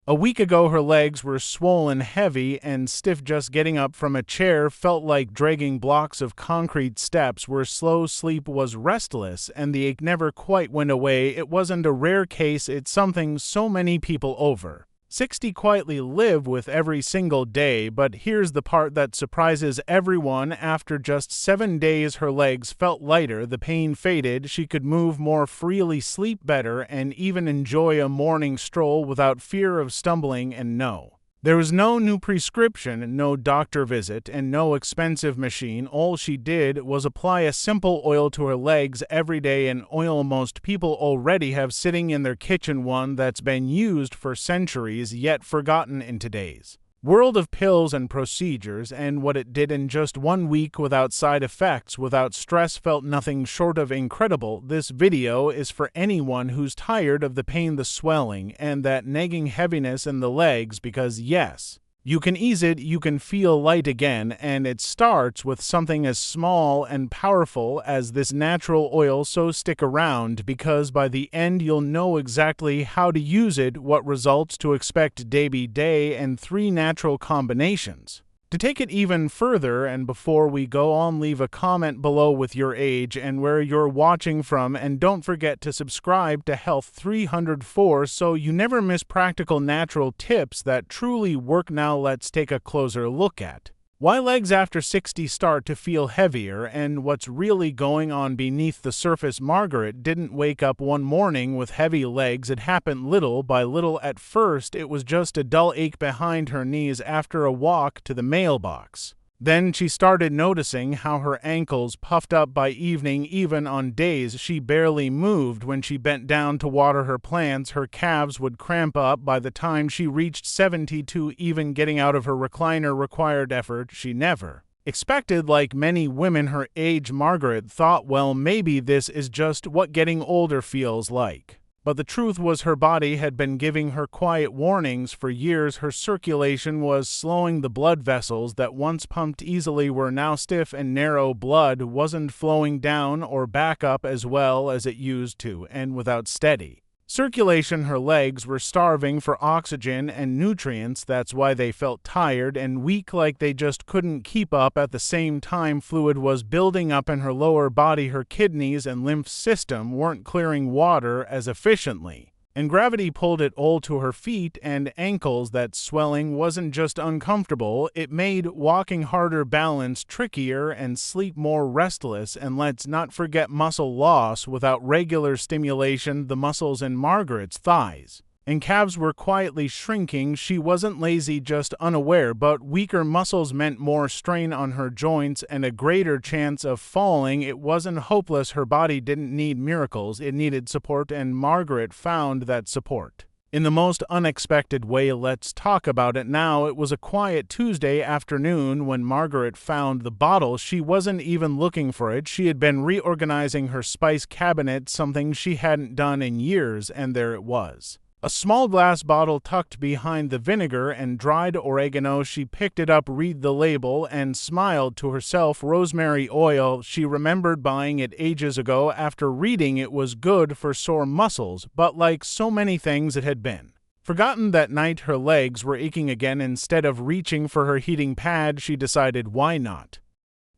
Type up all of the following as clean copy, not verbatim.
A week ago her legs were swollen, heavy, and stiff. Just getting up from a chair felt like dragging blocks of concrete. Steps were slow, sleep was restless, and the ache never quite went away. It wasn't a rare case, it's something so many people over 60 quietly live with every single day. But here's the part that surprises everyone. After just 7 days her legs felt lighter, the pain faded, she could move more freely, sleep better, and even enjoy a morning stroll without fear of stumbling. And no, there was no new prescription, no doctor visit, and no expensive machine. All she did was apply a simple oil to her legs every day, an oil most people already have sitting in their kitchen, one that's been used for centuries yet forgotten in today's world of pills and procedures. And what it did in just 1 week, without side effects, without stress, felt nothing short of incredible. This video is for anyone who's tired of the pain, the swelling, and that nagging heaviness in the legs, because yes, you can ease it, you can feel light again, and it starts with something as small and powerful as this natural oil. So stick around, because by the end you'll know exactly how to use it, what results to expect day by day, and 3 natural combinations to take it even further. And before we go on, leave a comment below with your age and where you're watching from, and don't forget to subscribe to Health 304 so you never miss practical natural tips that truly work. Now let's take a closer look at why legs after 60 start to feel heavier and what's really going on beneath the surface. Margaret didn't wake up one morning with heavy legs. It happened little by little. At first, it was just a dull ache behind her knees after a walk to the mailbox. Then she started noticing how her ankles puffed up by evening. Even on days she barely moved, when she bent down to water her plants, her calves would cramp up. By the time she reached 72, even getting out of her recliner required effort she never expected. Like many women her age, Margaret thought, well, maybe this is just what getting older feels like. But the truth was, her body had been giving her quiet warnings for years. Her circulation was slowing. The blood vessels that once pumped easily were now stiff and narrow. Blood wasn't flowing down or back up as well as it used to, and without steady circulation, her legs were starving for oxygen and nutrients. That's why they felt tired and weak, like they just couldn't keep up. At the same time, fluid was building up in her lower body. Her kidneys and lymph system weren't clearing water as efficiently, and gravity pulled it all to her feet and ankles. That swelling wasn't just uncomfortable, it made walking harder, balance trickier, and sleep more restless. And let's not forget muscle loss. Without regular stimulation, the muscles in Margaret's thighs and calves were quietly shrinking. She wasn't lazy, just unaware, but weaker muscles meant more strain on her joints and a greater chance of falling. It wasn't hopeless. Her body didn't need miracles, it needed support, and Margaret found that support in the most unexpected way. Let's talk about it now. It was a quiet Tuesday afternoon when Margaret found the bottle. She wasn't even looking for it. She had been reorganizing her spice cabinet, something she hadn't done in years, and there it was. A small glass bottle tucked behind the vinegar and dried oregano. She picked it up, read the label, and smiled to herself. Rosemary oil. She remembered buying it ages ago. After reading it was good for sore muscles, but like so many things, it had been forgotten. That night her legs were aching again. Instead of reaching for her heating pad, she decided, why not?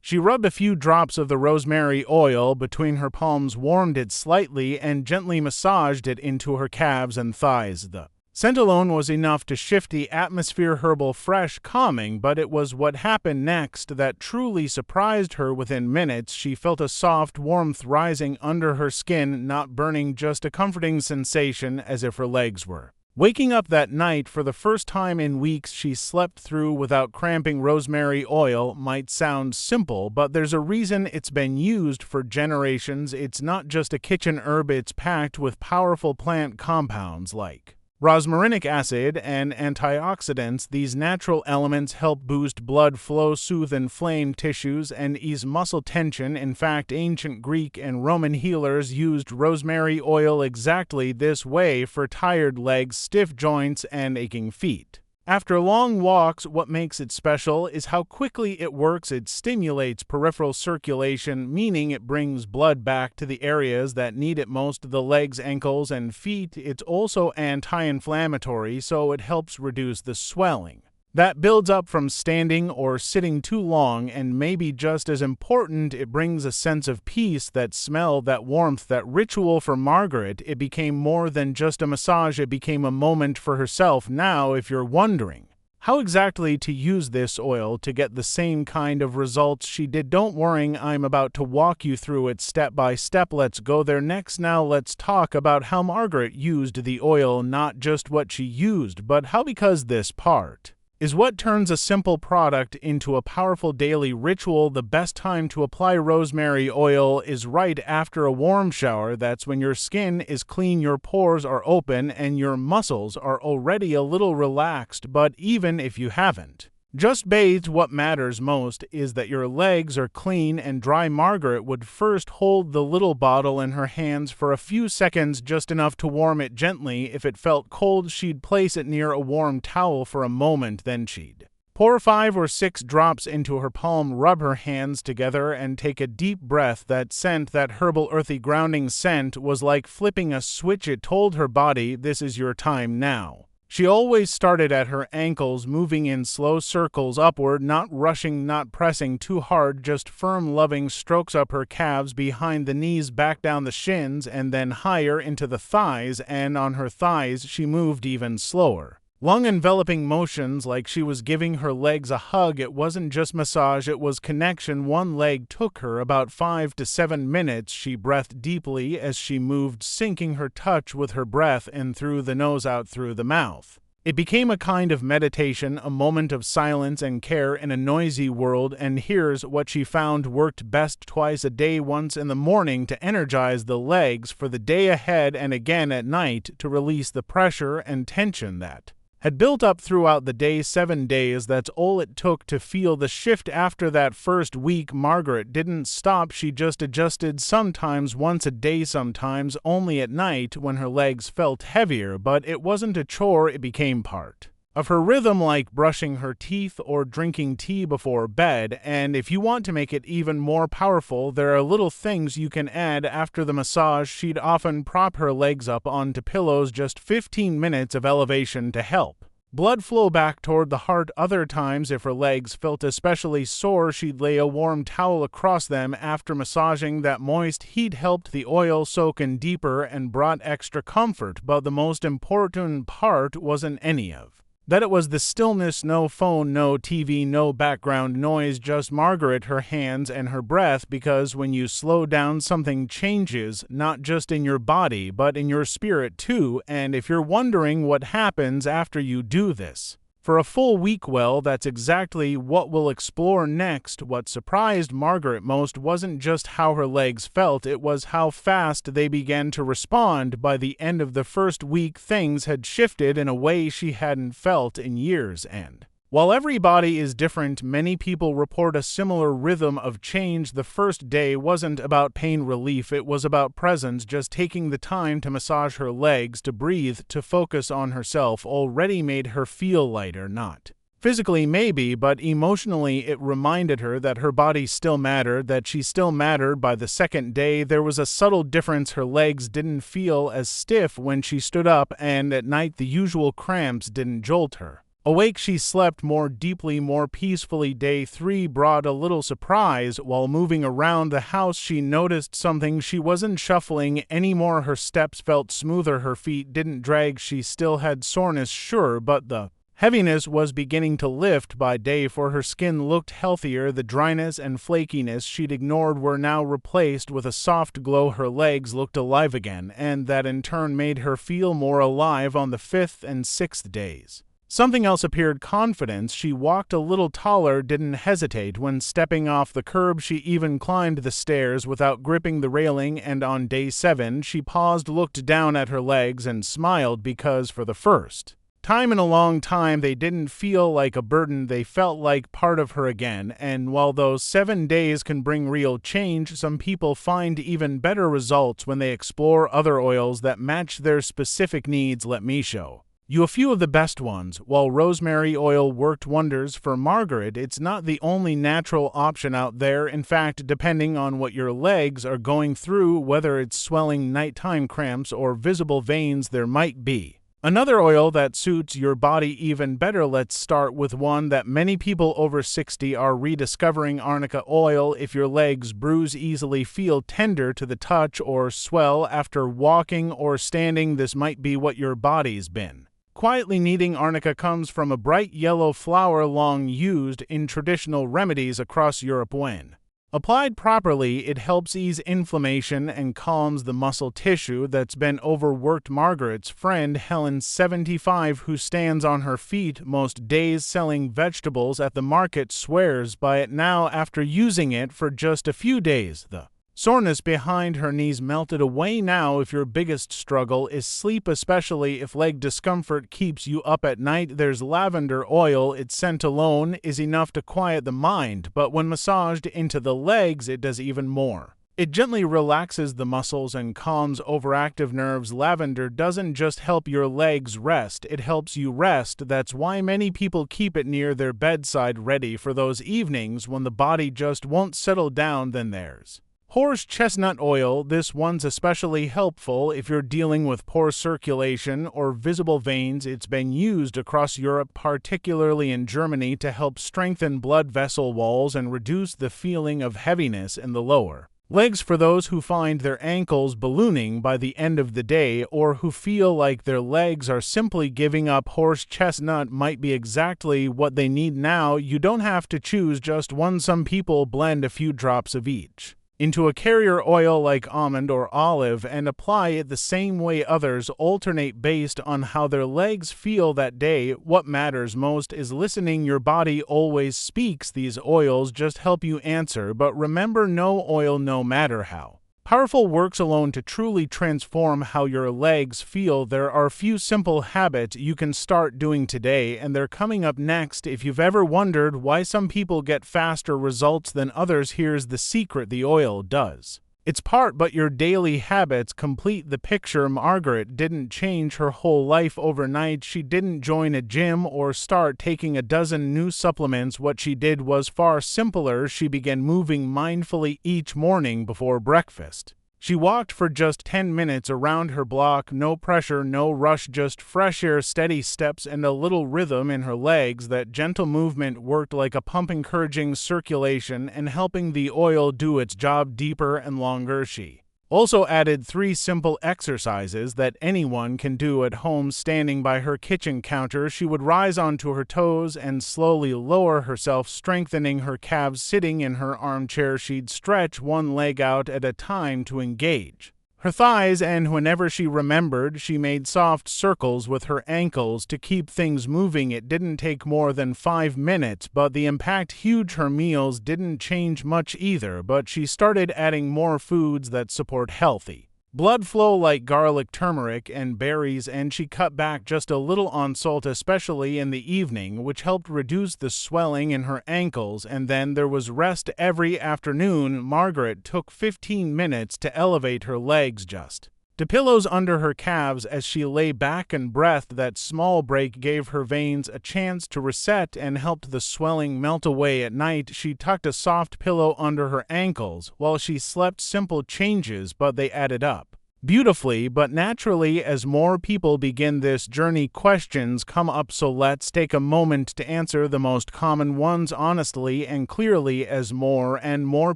She rubbed a few drops of the rosemary oil between her palms, warmed it slightly, and gently massaged it into her calves and thighs. The scent alone was enough to shift the atmosphere. Herbal, fresh, calming. But it was what happened next that truly surprised her. Within minutes, she felt a soft warmth rising under her skin, not burning, just a comforting sensation, as if her legs were waking up. That night, for the first time in weeks, she slept through without cramping. Rosemary oil might sound simple, but there's a reason it's been used for generations. It's not just a kitchen herb, it's packed with powerful plant compounds like rosmarinic acid and antioxidants. These natural elements help boost blood flow, soothe inflamed tissues, and ease muscle tension. In fact, ancient Greek and Roman healers used rosemary oil exactly this way for tired legs, stiff joints, and aching feet. After long walks, what makes it special is how quickly it works. It stimulates peripheral circulation, meaning it brings blood back to the areas that need it most, the legs, ankles, and feet. It's also anti-inflammatory, so it helps reduce the swelling that builds up from standing or sitting too long, and maybe just as important, it brings a sense of peace, that smell, that warmth, that ritual. For Margaret, it became more than just a massage, it became a moment for herself. Now, if you're wondering how exactly to use this oil to get the same kind of results she did, don't worry, I'm about to walk you through it step by step. Let's go there next. Now let's talk about how Margaret used the oil, not just what she used, but how, because this part is what turns a simple product into a powerful daily ritual. The best time to apply rosemary oil is right after a warm shower. That's when your skin is clean, your pores are open, and your muscles are already a little relaxed. But even if you haven't just bathed, what matters most is that your legs are clean and dry. Margaret would first hold the little bottle in her hands for a few seconds, just enough to warm it gently. If it felt cold, she'd place it near a warm towel for a moment, then she'd pour 5 or 6 drops into her palm, rub her hands together, and take a deep breath. That scent, that herbal, earthy, grounding scent, was like flipping a switch. It told her body, this is your time now. She always started at her ankles, moving in slow circles upward, not rushing, not pressing too hard, just firm, loving strokes up her calves, behind the knees, back down the shins, and then higher into the thighs, and on her thighs she moved even slower. Long enveloping motions, like she was giving her legs a hug. It wasn't just massage, it was connection. One leg took her about 5 to 7 minutes. She breathed deeply as she moved, syncing her touch with her breath in through the nose, out through the mouth. It became a kind of meditation, a moment of silence and care in a noisy world. And here's what she found worked best: twice a day, once in the morning to energize the legs for the day ahead, and again at night to release the pressure and tension that had built up throughout the day. 7 days, that's all it took to feel the shift. After that first week, Margaret didn't stop, she just adjusted, sometimes once a day, sometimes only at night when her legs felt heavier. But it wasn't a chore, it became part of her rhythm, like brushing her teeth or drinking tea before bed. And if you want to make it even more powerful, there are little things you can add after the massage. She'd often prop her legs up onto pillows, just 15 minutes of elevation to help blood flow back toward the heart. Other times, if her legs felt especially sore, she'd lay a warm towel across them. After massaging, that moist heat helped the oil soak in deeper and brought extra comfort. But the most important part wasn't any of that, it was the stillness. No phone, no TV, no background noise, just Margaret, her hands, and her breath. Because when you slow down, something changes, not just in your body, but in your spirit too. And if you're wondering what happens after you do this for a full week, well, that's exactly what we'll explore next. What surprised Margaret most wasn't just how her legs felt, it was how fast they began to respond. By the end of the first week, things had shifted in a way she hadn't felt in years. And while every body is different, many people report a similar rhythm of change. The first day wasn't about pain relief, it was about presence, just taking the time to massage her legs, to breathe, to focus on herself, already made her feel lighter. Not physically maybe, but emotionally it reminded her that her body still mattered, that she still mattered. By the second day, there was a subtle difference. Her legs didn't feel as stiff when she stood up, and at night the usual cramps didn't jolt her awake. She slept more deeply, more peacefully. Day 3 brought a little surprise. While moving around the house, she noticed something. She wasn't shuffling anymore. Her steps felt smoother. Her feet didn't drag. She still had soreness, sure, but the heaviness was beginning to lift. By day 4, her skin looked healthier. The dryness and flakiness she'd ignored were now replaced with a soft glow. Her legs looked alive again, and that in turn made her feel more alive. On the 5th and 6th days, something else appeared: confidence. She walked a little taller, didn't hesitate when stepping off the curb. She even climbed the stairs without gripping the railing. And on day 7, she paused, looked down at her legs, and smiled, because for the first time in a long time, they didn't feel like a burden. They felt like part of her again. And while those 7 days can bring real change, some people find even better results when they explore other oils that match their specific needs. Let me show you a few of the best ones. While rosemary oil worked wonders for Margaret, it's not the only natural option out there. In fact, depending on what your legs are going through, whether it's swelling nighttime cramps or visible veins, there might be another oil that suits your body even better. Let's start with one that many people over 60 are rediscovering: arnica oil. If your legs bruise easily, feel tender to the touch, or swell after walking or standing, this might be what your body's been quietly needing. Arnica comes from a bright yellow flower long used in traditional remedies across Europe. When applied properly, it helps ease inflammation and calms the muscle tissue that's been overworked. Margaret's friend Helen, 75, who stands on her feet most days selling vegetables at the market, swears by it now after using it for just a few days. The soreness behind her knees melted away now. If your biggest struggle is sleep, especially if leg discomfort keeps you up at night, there's lavender oil. Its scent alone is enough to quiet the mind, but when massaged into the legs, it does even more. It gently relaxes the muscles and calms overactive nerves. Lavender doesn't just help your legs rest, it helps you rest. That's why many people keep it near their bedside, ready for those evenings when the body just won't settle down. Then there's horse chestnut oil. This one's especially helpful if you're dealing with poor circulation or visible veins. It's been used across Europe, particularly in Germany, to help strengthen blood vessel walls and reduce the feeling of heaviness in the lower legs. For those who find their ankles ballooning by the end of the day, or who feel like their legs are simply giving up, horse chestnut might be exactly what they need now. You don't have to choose just one. Some people blend a few drops of each into a carrier oil like almond or olive and apply it the same way. Others alternate based on how their legs feel that day. What matters most is listening. Your body always speaks. These oils just help you answer, but remember, no oil, no matter how powerful, works alone to truly transform how your legs feel. There are a few simple habits you can start doing today, and they're coming up next. If you've ever wondered why some people get faster results than others, here's the secret: the oil does its part, but your daily habits complete the picture. Margaret didn't change her whole life overnight. She didn't join a gym or start taking a dozen new supplements. What she did was far simpler. She began moving mindfully each morning before breakfast. She walked for just 10 minutes around her block. No pressure, no rush, just fresh air, steady steps, and a little rhythm in her legs. That gentle movement worked like a pump, encouraging circulation and helping the oil do its job deeper and longer. She also added 3 simple exercises that anyone can do at home. Standing by her kitchen counter, she would rise onto her toes and slowly lower herself, strengthening her calves. Sitting in her armchair, she'd stretch one leg out at a time to engage her thighs, and whenever she remembered, she made soft circles with her ankles to keep things moving. It didn't take more than 5 minutes, but the impact huge. Her meals didn't change much either, but she started adding more foods that support healthy blood flow like garlic, turmeric, and berries, and she cut back just a little on salt, especially in the evening, which helped reduce the swelling in her ankles. And then there was rest every afternoon. Margaret took 15 minutes to elevate her legs just to pillows under her calves as she lay back and breathed. That small break gave her veins a chance to reset and helped the swelling melt away. At night, she tucked a soft pillow under her ankles while she slept. Simple changes, but they added up beautifully. But naturally, as more people begin this journey, questions come up, so let's take a moment to answer the most common ones honestly and clearly. As more and more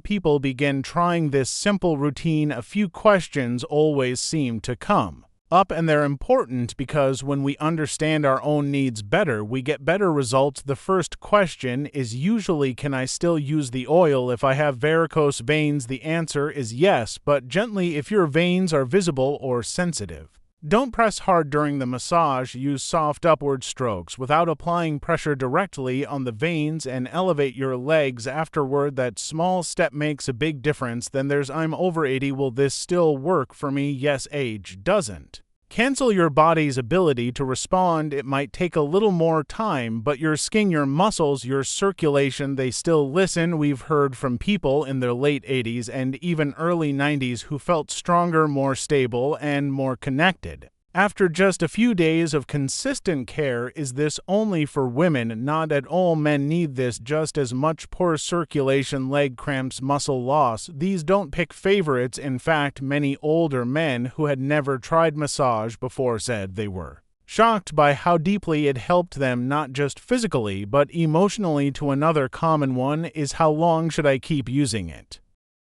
people begin trying this simple routine, a few questions always seem to come up, and they're important because when we understand our own needs better, we get better results. The first question is usually, can I still use the oil if I have varicose veins? The answer is yes, but gently if your veins are visible or sensitive. Don't press hard during the massage. Use soft upward strokes without applying pressure directly on the veins, and elevate your legs afterward. That small step makes a big difference. Then there's, I'm over 80. Will this still work for me? Yes. Age doesn't cancel your body's ability to respond. It might take a little more time, but your skin, your muscles, your circulation, they still listen. We've heard from people in their late 80s and even early 90s who felt stronger, more stable, and more connected After just a few days of consistent care, is this only for women? Not at all. Men need this just as much. Poor circulation, leg cramps, muscle loss. These don't pick favorites. In fact, many older men who had never tried massage before said they were shocked by how deeply it helped them, not just physically, but emotionally. To another common one is, how long should I keep using it?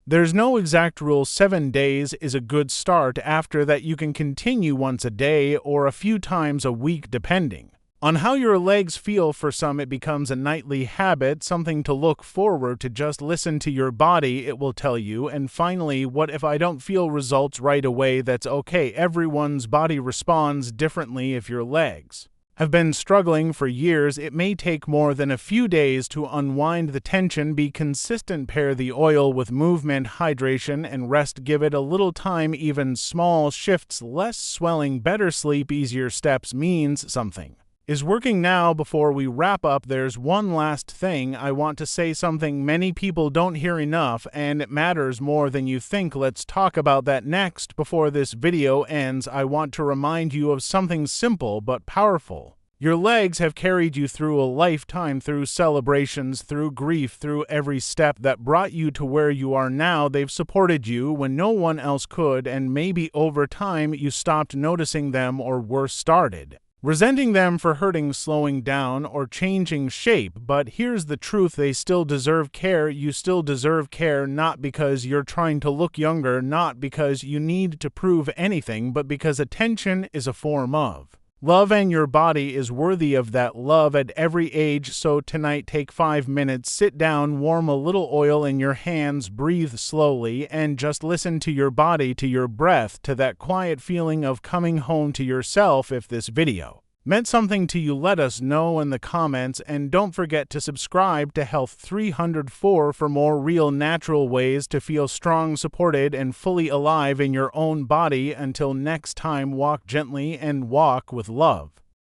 There's no exact rule. 7 days is a good start. After that, you can continue once a day or a few times a week, depending on how your legs feel. For some, it becomes a nightly habit, something to look forward to. Just listen to your body, it will tell you. And finally, what if I don't feel results right away? That's okay. Everyone's body responds differently. If your legs have been struggling for years, it may take more than a few days to unwind the tension. Be consistent. Pair the oil with movement, hydration, and rest. Give it a little time. Even small shifts, less swelling, better sleep, easier steps means something is working. Now, before we wrap up, there's one last thing I want to say, something many people don't hear enough, and it matters more than you think. Let's talk about that next. Before this video ends, I want to remind you of something simple but powerful. Your legs have carried you through a lifetime, through celebrations, through grief, through every step that brought you to where you are now. They've supported you when no one else could, and maybe over time you stopped noticing them, or worse, started resenting them for hurting, slowing down, or changing shape. But here's the truth: they still deserve care. You still deserve care, not because you're trying to look younger, not because you need to prove anything, but because attention is a form of love, and your body is worthy of that love at every age. So tonight, take 5 minutes, sit down, warm a little oil in your hands, breathe slowly, and just listen to your body, to your breath, to that quiet feeling of coming home to yourself. If this video meant something to you, let us know in the comments, and don't forget to subscribe to Health 304 for more real, natural ways to feel strong, supported, and fully alive in your own body. Until next time, walk gently and walk with love.